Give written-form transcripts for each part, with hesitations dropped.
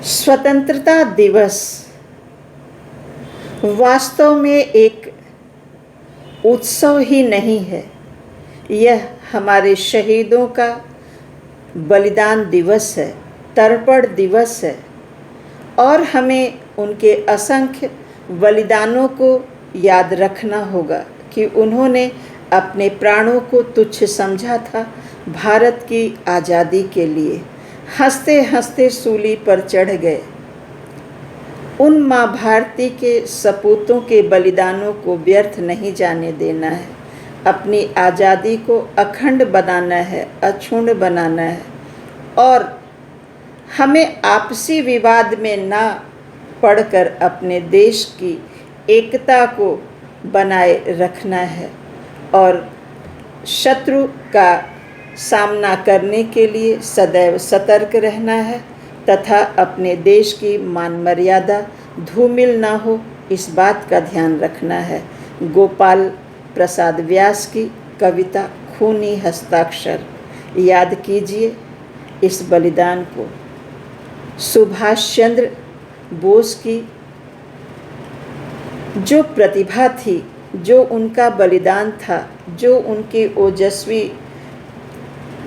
स्वतंत्रता दिवस वास्तव में एक उत्सव ही नहीं है। यह हमारे शहीदों का बलिदान दिवस है, तर्पण दिवस है और हमें उनके असंख्य बलिदानों को याद रखना होगा कि उन्होंने अपने प्राणों को तुच्छ समझा था भारत की आज़ादी के लिए। हंसते हंसते सूली पर चढ़ गए। उन माँ भारती के सपूतों के बलिदानों को व्यर्थ नहीं जाने देना है। अपनी आज़ादी को अखंड बनाना है, अक्षुण्ण बनाना है और हमें आपसी विवाद में ना पड़कर अपने देश की एकता को बनाए रखना है और शत्रु का सामना करने के लिए सदैव सतर्क रहना है तथा अपने देश की मान मर्यादा धूमिल ना हो, इस बात का ध्यान रखना है। गोपाल प्रसाद व्यास की कविता खूनी हस्ताक्षर याद कीजिए इस बलिदान को। सुभाष चंद्र बोस की जो प्रतिभा थी, जो उनका बलिदान था, जो उनकी ओजस्वी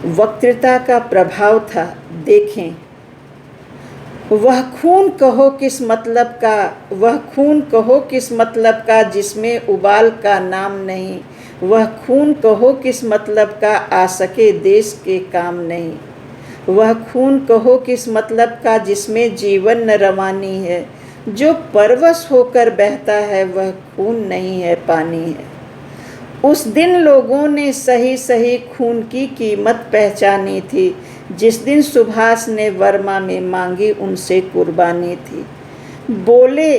वक्तृता का प्रभाव था, देखें। वह खून कहो किस मतलब का, वह खून कहो किस मतलब का जिसमें उबाल का नाम नहीं। वह खून कहो किस मतलब का आ सके देश के काम नहीं। वह खून कहो किस मतलब का जिसमें जीवन न रवानी है। जो परवश होकर बहता है वह खून नहीं है, पानी है। उस दिन लोगों ने सही सही खून की कीमत पहचानी थी, जिस दिन सुभाष ने वर्मा में मांगी उनसे कुर्बानी थी। बोले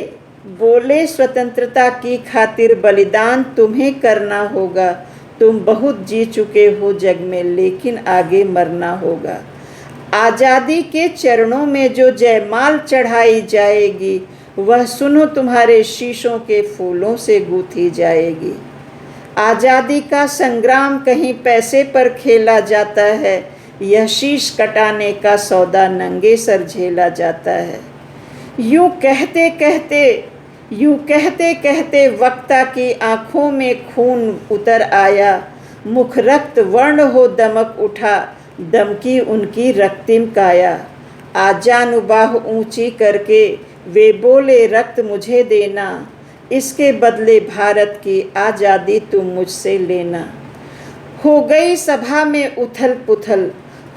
बोले स्वतंत्रता की खातिर बलिदान तुम्हें करना होगा। तुम बहुत जी चुके हो जग में, लेकिन आगे मरना होगा। आज़ादी के चरणों में जो जयमाल चढ़ाई जाएगी, वह सुनो तुम्हारे शीशों के फूलों से गूंथी जाएगी। आज़ादी का संग्राम कहीं पैसे पर खेला जाता है, यह शीश कटाने का सौदा नंगे सर झेला जाता है। यूं कहते कहते वक्ता की आँखों में खून उतर आया। मुख रक्त वर्ण हो दमक उठा, दमकी उनकी रक्तिम काया। आजानुबाह ऊंची करके वे बोले रक्त मुझे देना, इसके बदले भारत की आज़ादी तुम मुझसे लेना। हो गई सभा में उथल पुथल,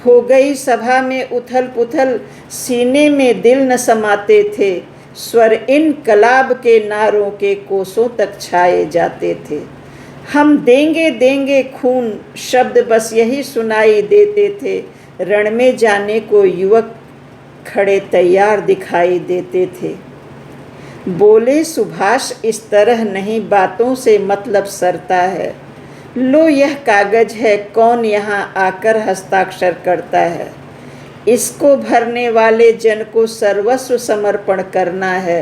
हो गई सभा में उथल पुथल, सीने में दिल न समाते थे। स्वर इनकलाब के नारों के कोसों तक छाए जाते थे। हम देंगे देंगे खून शब्द बस यही सुनाई देते थे। रण में जाने को युवक खड़े तैयार दिखाई देते थे। बोले सुभाष इस तरह नहीं, बातों से मतलब सरता है। लो यह कागज है, कौन यहाँ आकर हस्ताक्षर करता है। इसको भरने वाले जन को सर्वस्व समर्पण करना है।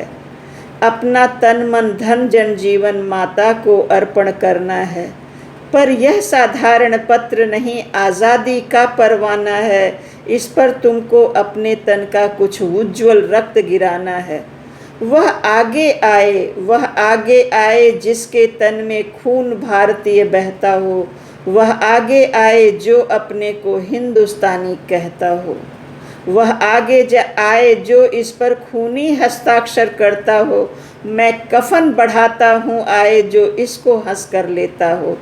अपना तन मन धन जन जीवन माता को अर्पण करना है। पर यह साधारण पत्र नहीं, आज़ादी का परवाना है। इस पर तुमको अपने तन का कुछ उज्ज्वल रक्त गिराना है। वह आगे आए जिसके तन में खून भारतीय बहता हो। वह आगे आए जो अपने को हिंदुस्तानी कहता हो। वह आए जो इस पर खूनी हस्ताक्षर करता हो। मैं कफन बढ़ाता हूँ, आए जो इसको हंस कर लेता हो।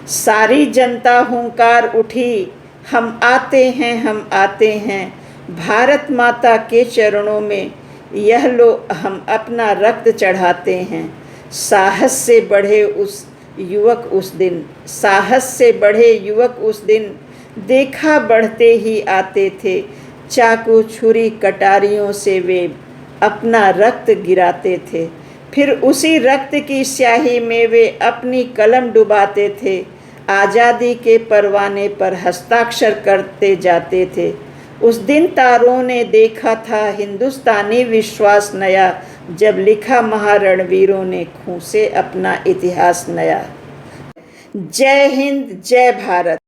सारी जनता हुंकार उठी, हम आते हैं, हम आते हैं। भारत माता के चरणों में यह लो हम अपना रक्त चढ़ाते हैं। साहस से बढ़े युवक उस दिन, देखा बढ़ते ही आते थे। चाकू छुरी कटारियों से वे अपना रक्त गिराते थे। फिर उसी रक्त की स्याही में वे अपनी कलम डुबाते थे। आज़ादी के परवाने पर हस्ताक्षर करते जाते थे। उस दिन तारों ने देखा था हिंदुस्तानी विश्वास नया, जब लिखा महारणवीरों ने खून से अपना इतिहास नया। जय हिंद, जय भारत।